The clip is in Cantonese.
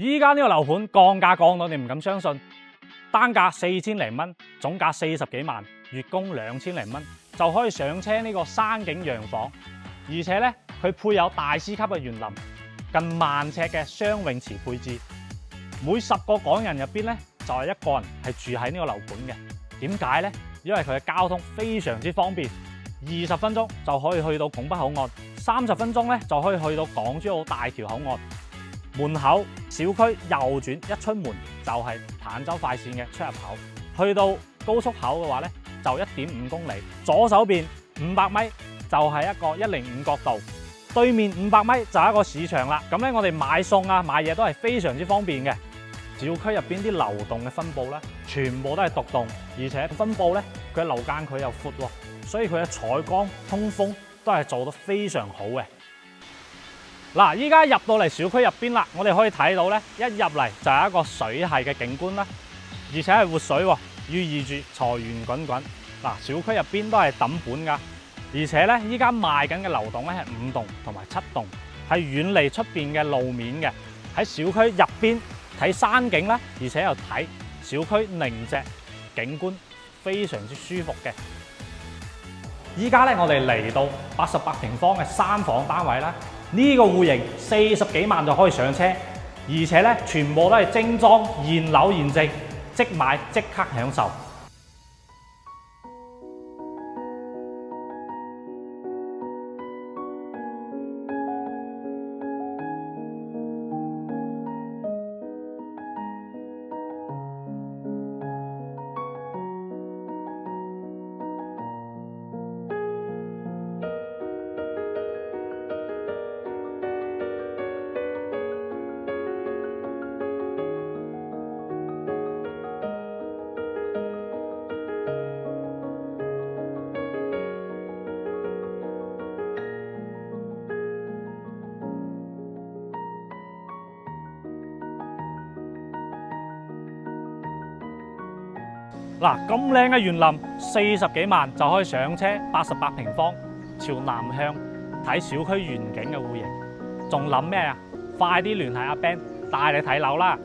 依家呢個樓盤降價降到你唔敢相信，單價4000零蚊，總價40幾萬，月供2000零蚊就可以上車呢個山景洋房，而且咧佢配有大師級嘅園林，近10000尺嘅雙泳池配置。每10個港人入邊咧就係1個人係住喺呢個樓盤嘅。點解呢？因為佢嘅交通非常之方便，20分鐘就可以去到拱北口岸，30分鐘咧就可以去到港珠澳大橋口岸。門口小區右轉一出門就係坦洲快線嘅出入口，去到高速口嘅話咧就1.5公里，左手邊500米就係一個105角道，對面500米就係一個市場啦。咁咧我哋買餸啊買嘢都係非常之方便嘅。小區入邊啲流動嘅分佈咧，全部都係獨棟，而且分佈咧佢嘅樓間距又闊喎，所以佢嘅採光通風都係做得非常好嘅。嗱，依家入到嚟小區入邊啦，我哋可以睇到咧，一入嚟就係一個水系嘅景觀啦，而且係活水喎，寓意住財源滾滾。嗱，小區入邊都係抌本㗎，而且咧依家賣緊嘅樓棟咧係5棟同埋7棟，係遠離出邊嘅路面嘅，喺小區入邊睇山景啦，而且又睇小區寧靜景觀，非常之舒服嘅。依家咧我哋嚟到88平方嘅3房單位啦。呢個戶型40幾萬就可以上車，而且咧全部都係精裝現樓現證，即買即刻享受。嗱，咁靚嘅園林40幾萬就可以上車，88平方，朝南向睇小區遠景嘅戶型，仲諗咩啊？快啲聯繫阿 Ben 帶你睇樓啦！